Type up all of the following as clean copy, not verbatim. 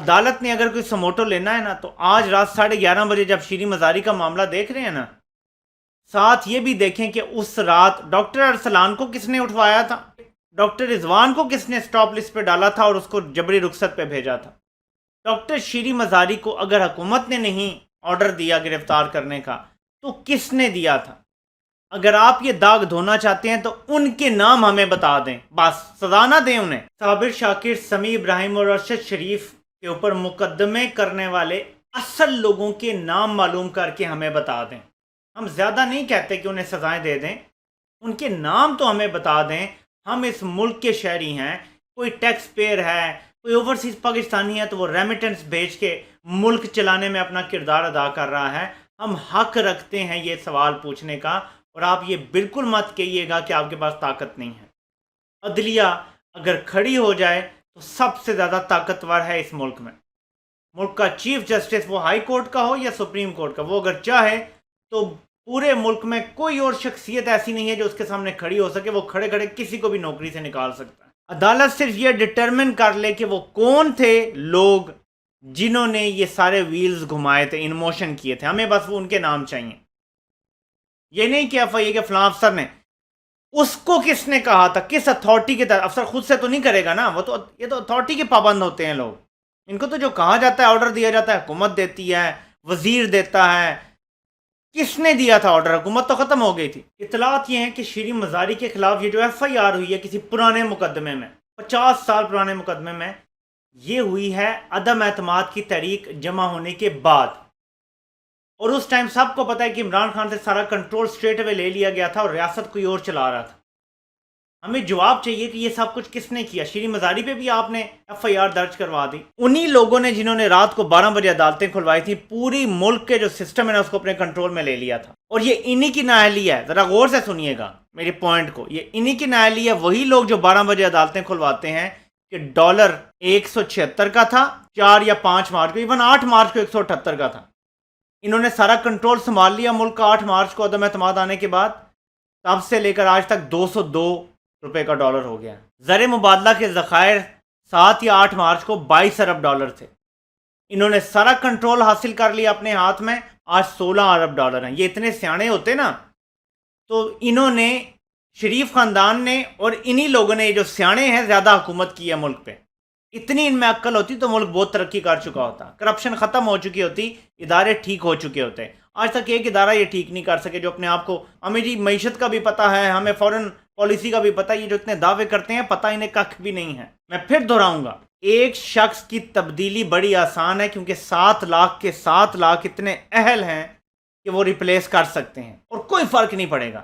عدالت نے اگر کوئی سموٹو لینا ہے نا تو آج رات 11:30 جب شیریں مزاری کا معاملہ دیکھ رہے ہیں نا، ساتھ یہ بھی دیکھیں کہ اس رات ڈاکٹر ارسلان کو کس نے اٹھوایا تھا، ڈاکٹر رضوان کو کس نے سٹاپ لسٹ پہ ڈالا تھا اور اس کو جبری رخصت پہ بھیجا تھا۔ ڈاکٹر شیریں مزاری کو اگر حکومت نے نہیں آرڈر دیا گرفتار کرنے کا تو کس نے دیا تھا؟ اگر آپ یہ داغ دھونا چاہتے ہیں تو ان کے نام ہمیں بتا دیں، بس سزا نہ دیں انہیں۔ صابر شاکر، سمیع ابراہیم اور ارشد شریف کے اوپر مقدمے کرنے والے اصل لوگوں کے نام معلوم کر کے ہمیں بتا دیں۔ ہم زیادہ نہیں کہتے کہ انہیں سزائیں دے دیں، ان کے نام تو ہمیں بتا دیں۔ ہم اس ملک کے شہری ہیں، کوئی ٹیکس پیئر ہے، کوئی اوورسیز پاکستانی ہے تو وہ ریمیٹنس بھیج کے ملک چلانے میں اپنا کردار ادا کر رہا ہے۔ ہم حق رکھتے ہیں یہ سوال پوچھنے کا، اور آپ یہ بالکل مت کہیے گا کہ آپ کے پاس طاقت نہیں ہے۔ عدلیہ اگر کھڑی ہو جائے تو سب سے زیادہ طاقتور ہے اس ملک میں۔ ملک کا چیف جسٹس وہ ہائی کورٹ کا ہو یا سپریم کورٹ کا، وہ اگر چاہے تو پورے ملک میں کوئی اور شخصیت ایسی نہیں ہے جو اس کے سامنے کھڑی ہو سکے، وہ کھڑے کھڑے کسی کو بھی نوکری سے نکال سکتا ہے۔ عدالت صرف یہ ڈٹرمن کر لے کہ وہ کون تھے لوگ جنہوں نے یہ سارے ویلز گھمائے تھے، ان موشن کیے تھے، ہمیں بس وہ ان کے نام چاہیے۔ یہ نہیں کہ FIA کے فلاں افسر نے، اس کو کس نے کہا تھا، کس اتھارٹی کے تحت؟ افسر خود سے تو نہیں کرے گا نا، وہ تو یہ تو اتھارٹی کے پابند ہوتے ہیں لوگ۔ ان کو تو جو کہا جاتا ہے، آرڈر دیا جاتا ہے، حکومت دیتی ہے، وزیر دیتا ہے۔ کس نے دیا تھا آرڈر؟ حکومت تو ختم ہو گئی تھی۔ اطلاعات یہ ہیں کہ شیریں مزاری کے خلاف یہ جو FIR ہوئی ہے کسی پرانے مقدمے میں، 50 سال پرانے مقدمے میں، یہ ہوئی ہے عدم اعتماد کی تحریک جمع ہونے کے بعد، اور اس ٹائم سب کو پتا ہے کہ عمران خان سے سارا کنٹرول سٹریٹ اوے لے لیا گیا تھا اور ریاست کوئی اور چلا رہا تھا۔ ہمیں جواب چاہیے کہ یہ سب کچھ کس نے کیا۔ شیریں مزاری پہ بھی آپ نے FIR درج کروا دی، انہی لوگوں نے جنہوں نے رات کو 12 بجے عدالتیں کھلوائی تھی، پوری ملک کے جو سسٹم ہے نا اس کو اپنے کنٹرول میں لے لیا تھا۔ اور یہ انہی کی نااہلی ہے، ذرا غور سے سنیے گا میری پوائنٹ کو، یہ انہی کی نااہلی ہے، وہی لوگ جو 12 بجے عدالتیں کھلواتے ہیں کہ ڈالر 176 کا تھا 4 یا 5 مارچ کو، ایون 8 مارچ کو 178 کا تھا۔ انہوں نے سارا کنٹرول سنبھال لیا ملک کا 8 مارچ کو عدم اعتماد آنے کے بعد، تب سے لے کر آج تک 202 روپے کا ڈالر ہو گیا۔ زر مبادلہ کے ذخائر 7 یا 8 مارچ کو 22 ارب ڈالر تھے۔ انہوں نے سارا کنٹرول حاصل کر لیا اپنے ہاتھ میں، آج 16 ارب ڈالر ہیں۔ یہ اتنے سیانے ہوتے نا تو انہوں نے، شریف خاندان نے اور انہی لوگوں نے، جو سیانے ہیں، زیادہ حکومت کی ہے ملک پہ۔ اتنی ان میں عقل ہوتی تو ملک بہت ترقی کر چکا ہوتا، کرپشن ختم ہو چکی ہوتی، ادارے ٹھیک ہو چکے ہوتے۔ آج تک ایک ادارہ یہ ٹھیک نہیں کر سکے جو اپنے آپ کو، ہمیں جی معیشت کا بھی پتہ ہے، ہمیں فورن پالیسی کا بھی پتہ ہے، یہ جو اتنے دعوے کرتے ہیں پتہ انہیں ککھ بھی نہیں ہے۔ میں پھر دہراؤں گا، ایک شخص کی تبدیلی بڑی آسان ہے، کیونکہ 7 لاکھ کے 7 لاکھ اتنے اہل ہیں کہ وہ ریپلیس کر سکتے ہیں اور کوئی فرق نہیں پڑے گا۔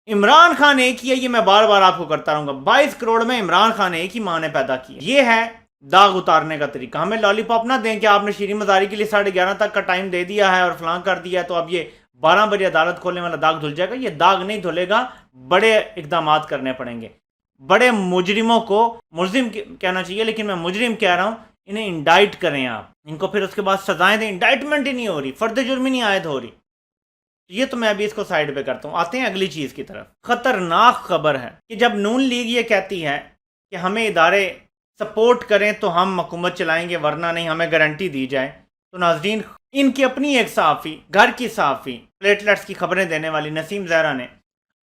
عمران خان ایک ہی ہے، یہ میں بار بار آپ کو کرتا رہوں گا، 22 کروڑ میں عمران خان ایک ہی ماں نے پیدا کی۔ یہ ہے داغ اتارنے کا طریقہ۔ ہمیں لالی پاپ نہ دیں کہ آپ نے شیریں مزاری کے لیے 11:30 تک کا ٹائم دے دیا ہے اور فلاں کر دیا ہے تو اب یہ 12 بجے عدالت کھولنے والا داغ دھل جائے گا۔ یہ داغ نہیں دھلے گا، بڑے اقدامات کرنے پڑیں گے۔ بڑے مجرموں کو ملزم کہنا چاہیے لیکن میں مجرم کہہ رہا ہوں، انہیں انڈائٹ کریں آپ، ان کو پھر اس کے بعد سزائیں دیں۔ انڈائٹمنٹ ہی نہیں ہو رہی، فرد جرم ہی نہیں عائد ہو رہی۔ یہ تو میں ابھی اس کو سائیڈ پہ کرتا ہوں، آتے ہیں اگلی چیز کی طرف۔ خطرناک خبر ہے کہ جب نون لیگ یہ کہتی ہے کہ ہمیں ادارے سپورٹ کریں تو ہم حکومت چلائیں گے، ورنہ نہیں، ہمیں گارنٹی دی جائے، تو ناظرین ان کی اپنی ایک صحافی، گھر کی صحافی، پلیٹلٹس کی خبریں دینے والی نسیم زہرا نے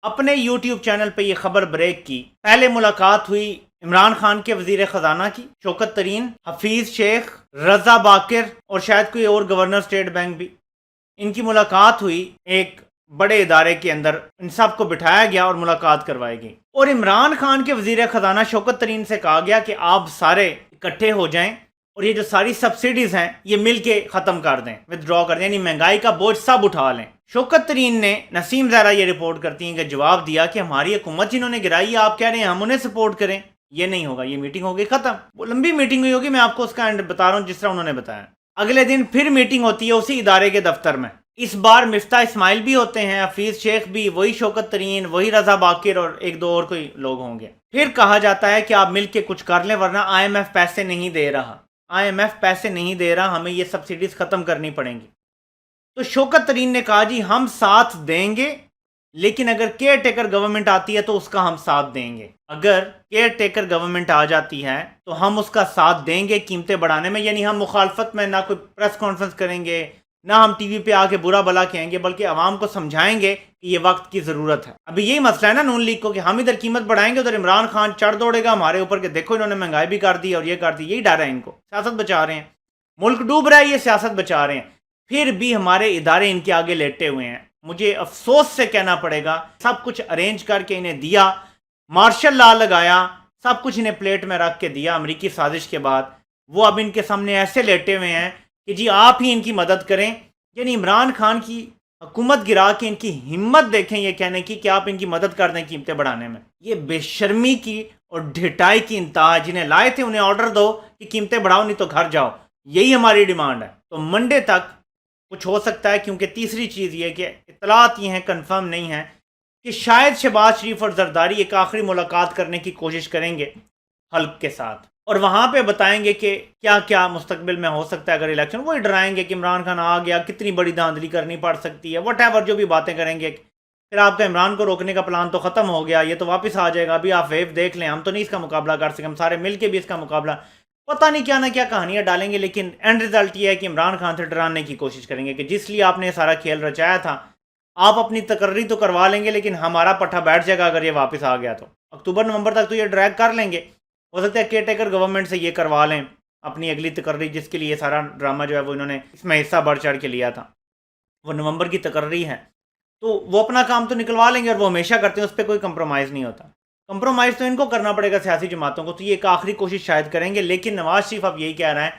اپنے یوٹیوب چینل پہ یہ خبر بریک کی۔ پہلے ملاقات ہوئی عمران خان کے وزیر خزانہ کی، شوکت ترین، حفیظ شیخ، رضا باقر اور شاید کوئی اور گورنر اسٹیٹ بینک بھی۔ ان کی ملاقات ہوئی ایک بڑے ادارے کے اندر، ان سب کو بٹھایا گیا اور ملاقات کروائی گئی، اور عمران خان کے وزیر خزانہ شوکت ترین سے کہا گیا کہ آپ سارے اکٹھے ہو جائیں اور یہ جو ساری سبسڈیز ہیں یہ مل کے ختم کر دیں، ودرا کر دیں، یعنی مہنگائی کا بوجھ سب اٹھا لیں۔ شوکت ترین نے، نسیم زہرا یہ رپورٹ کرتی ہیں کہ جواب دیا کہ ہماری حکومت جنہوں نے گرائی، آپ کہہ رہے ہیں ہم انہیں سپورٹ کریں، یہ نہیں ہوگا، یہ میٹنگ ہوگی ختم۔ وہ لمبی میٹنگ ہوئی ہوگی، میں آپ کو اس کا اینڈ بتا رہا ہوں جس طرح انہوں نے بتایا۔ اگلے دن پھر میٹنگ ہوتی ہے اسی ادارے کے دفتر میں، اس بار مفتاح اسماعیل بھی ہوتے ہیں، حفیظ شیخ بھی، وہی شوکت ترین، وہی رضا باقر اور ایک دو اور کوئی لوگ ہوں گے۔ پھر کہا جاتا ہے کہ آپ مل کے کچھ کر لیں ورنہ IMF پیسے نہیں دے رہا، IMF پیسے نہیں دے رہا، ہمیں یہ سبسڈیز ختم کرنی پڑیں گی۔ تو شوکت ترین نے کہا جی ہم ساتھ دیں گے لیکن اگر کیئر ٹیکر گورنمنٹ آتی ہے تو اس کا ہم ساتھ دیں گے. اگر کیئر ٹیکر گورنمنٹ آ جاتی ہے تو ہم اس کا ساتھ دیں گے قیمتیں بڑھانے میں. یعنی ہم مخالفت میں نہ کوئی پریس کانفرنس کریں گے، نہ ہم ٹی وی پہ آ کے برا بلا کہیں گے، بلکہ عوام کو سمجھائیں گے کہ یہ وقت کی ضرورت ہے. ابھی یہی مسئلہ ہے نا نون لیگ کو، کہ ہم ادھر قیمت بڑھائیں گے، ادھر عمران خان چڑھ دوڑے گا ہمارے اوپر کہ دیکھو انہوں نے مہنگائی بھی کر دی اور یہ کر دی. یہی ڈر ہے ان کو، سیاست بچا رہے ہیں. ملک ڈوب رہا ہے، یہ سیاست بچا رہے ہیں. پھر بھی ہمارے ادارے ان کے آگے لیٹے ہوئے ہیں. مجھے افسوس سے کہنا پڑے گا، سب کچھ ارینج کر کے انہیں دیا، مارشل لا لگایا، سب کچھ انہیں پلیٹ میں رکھ کے دیا امریکی سازش کے بعد. وہ اب ان کے سامنے ایسے لیٹے ہوئے ہیں کہ جی آپ ہی ان کی مدد کریں. یعنی عمران خان کی حکومت گرا کے ان کی ہمت دیکھیں یہ کہنے کی کہ آپ ان کی مدد کر دیں قیمتیں بڑھانے میں. یہ بے شرمی کی اور ڈھٹائی کی انتہا. جنہیں لائے تھے انہیں آرڈر دو کہ قیمتیں بڑھاؤ نہیں تو گھر جاؤ. یہی ہماری ڈیمانڈ ہے. تو منڈے تک کچھ ہو سکتا ہے، کیونکہ تیسری چیز یہ کہ اطلاعات یہ ہیں، کنفرم نہیں ہیں، کہ شاید شہباز شریف اور زرداری ایک آخری ملاقات کرنے کی کوشش کریں گے حلق کے ساتھ، اور وہاں پہ بتائیں گے کہ کیا کیا مستقبل میں ہو سکتا ہے اگر الیکشن. وہی ڈرائیں گے کہ عمران خان آ گیا، کتنی بڑی دھاندلی کرنی پڑ سکتی ہے، وٹ ایور جو بھی باتیں کریں گے. پھر آپ کا عمران کو روکنے کا پلان تو ختم ہو گیا، یہ تو واپس آ جائے گا. ابھی آپ ویو دیکھ لیں، ہم تو نہیں اس کا مقابلہ کر سکیں، ہم سارے مل کے بھی اس کا مقابلہ پتہ نہیں کیا نہ کیا کہانیاں ڈالیں گے. لیکن اینڈ رزلٹ یہ ہے کہ عمران خان سے ڈرانے کی کوشش کریں گے کہ جس لیے آپ نے سارا کھیل رچایا تھا آپ اپنی تقرری تو کروا لیں گے، لیکن ہمارا پٹھا بیٹھ جائے گا اگر یہ واپس آ گیا تو. اکتوبر نومبر تک تو یہ ڈریگ کر لیں گے. ہو سکتا ہے کیئر ٹیکر گورنمنٹ سے یہ کروا لیں اپنی اگلی تقرری، جس کے لیے سارا ڈرامہ جو ہے وہ انہوں نے اس میں حصہ بڑھ چڑھ کے لیا تھا. وہ نومبر کی تقرری ہے تو وہ اپنا کام تو نکلوا لیں گے، اور وہ ہمیشہ کرتے ہیں، اس پہ کوئی کمپرومائز نہیں ہوتا. کمپرومائز تو ان کو کرنا پڑے گا سیاسی جماعتوں کو. تو یہ ایک آخری کوشش شاید کریں گے. لیکن نواز شریف اب یہی کہہ رہا ہے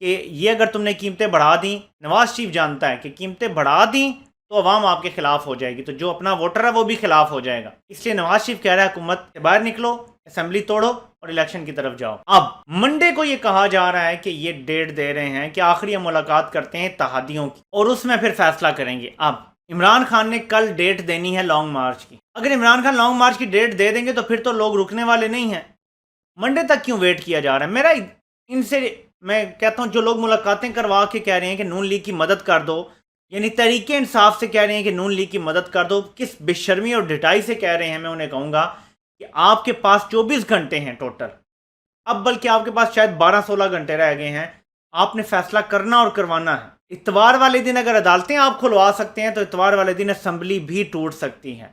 کہ یہ اگر تم نے قیمتیں بڑھا دیں، نواز شریف جانتا ہے کہ قیمتیں بڑھا دیں تو عوام آپ کے خلاف ہو جائے گی، تو جو اپنا ووٹر ہے وہ بھی خلاف ہو جائے گا. اس لیے نواز شریف کہہ رہا ہے حکومت سے باہر نکلو، اسمبلی توڑو اور الیکشن کی طرف جاؤ. اب منڈے کو یہ کہا جا رہا ہے کہ یہ ڈیٹ دے رہے ہیں کہ آخری ہم ملاقات کرتے ہیں اتحادیوں کی اور اس میں پھر فیصلہ کریں گے. اب عمران خان نے کل ڈیٹ دینی ہے لانگ مارچ کی. اگر عمران خان لانگ مارچ کی ڈیٹ دے دیں گے تو پھر تو لوگ رکنے والے نہیں ہیں. منڈے تک کیوں ویٹ کیا جا رہا ہے؟ میرا ان سے میں کہتا ہوں جو لوگ ملاقاتیں کروا کے کہہ رہے ہیں کہ نون لیگ کی مدد کر دو، یعنی تحریک انصاف سے کہہ رہے ہیں کہ نون لیگ کی مدد کر دو، کس بے شرمی اور ڈھٹائی سے کہہ رہے ہیں. میں انہیں کہوں گا کہ آپ کے پاس 24 گھنٹے ہیں ٹوٹل، اب بلکہ آپ کے پاس شاید 12-16 گھنٹے رہ گئے ہیں. آپ نے فیصلہ کرنا اور کروانا ہے. اتوار والے دن اگر عدالتیں آپ کھلوا سکتے ہیں تو اتوار والے دن اسمبلی بھی ٹوٹ سکتی ہے.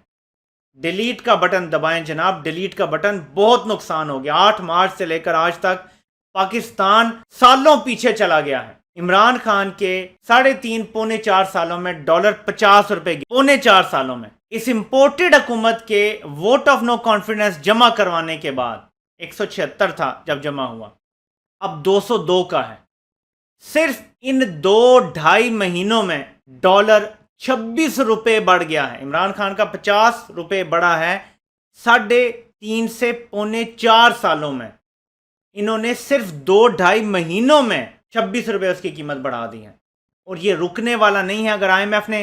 ڈیلیٹ کا بٹن دبائیں جناب، ڈیلیٹ کا بٹن. بہت نقصان ہو گیا. 8 مارچ سے لے کر آج تک پاکستان سالوں پیچھے چلا گیا ہے. عمران خان کے 3.5-4 سالوں میں $50 کی 4.5 سالوں میں اس امپورٹڈ حکومت کے ووٹ آف نو کانفیڈنس جمع کروانے کے بعد 176 تھا جب جمع ہوا، اب 202 کا ہے. صرف ان 2-2.5 مہینوں میں $26 بڑھ گیا ہے. عمران خان کا $50 بڑھا ہے 3.5 سے 4.25 سالوں میں. انہوں نے صرف 2-2.5 مہینوں میں $26 اس کی قیمت بڑھا دی ہے، اور یہ رکنے والا نہیں ہے. اگر آئی ایم ایف نے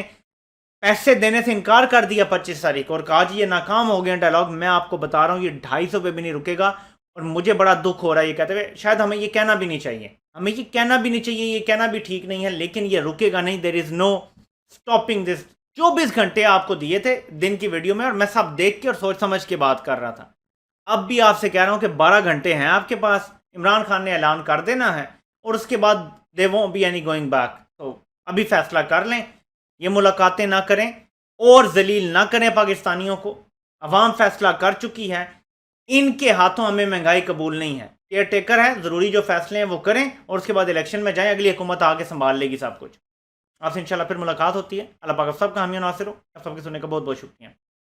پیسے دینے سے انکار کر دیا 25 تاریخ کو اور کہا جی یہ ناکام ہو گئے ڈائلاگ، میں آپ کو بتا رہا ہوں یہ 250 پہ بھی نہیں رکے گا. اور مجھے بڑا دکھ ہو رہا ہے یہ کہتے ہوئے. شاید ہمیں یہ کہنا بھی نہیں چاہیے، ہمیں یہ کہنا بھی نہیں چاہیے، یہ کہنا بھی ٹھیک نہیں ہے، لیکن یہ رکے گا نہیں. دیر از نو اسٹاپنگ دس. 24 گھنٹے آپ کو دیے تھے دن کی ویڈیو میں، اور میں سب دیکھ کے اور سوچ سمجھ کے بات کر رہا تھا. اب بھی آپ سے کہہ رہا ہوں کہ 12 گھنٹے ہیں آپ کے پاس. عمران خان نے اعلان کر دینا ہے اور اس کے بعد they won't be any going back. تو ابھی فیصلہ کر لیں، یہ ملاقاتیں نہ کریں اور ذلیل نہ کریں پاکستانیوں کو. عوام فیصلہ کر چکی ہے، ان کے ہاتھوں ہمیں مہنگائی قبول نہیں ہے. کیئر ٹیکر ہے، ضروری جو فیصلے ہیں وہ کریں اور اس کے بعد الیکشن میں جائیں. اگلی حکومت آ کے سنبھال لے گی سب کچھ. آپ سے انشاءاللہ پھر ملاقات ہوتی ہے. اللہ پاک آپ سب کا حامی و ناصر ہو. آپ سب کے سننے کا بہت بہت شکریہ.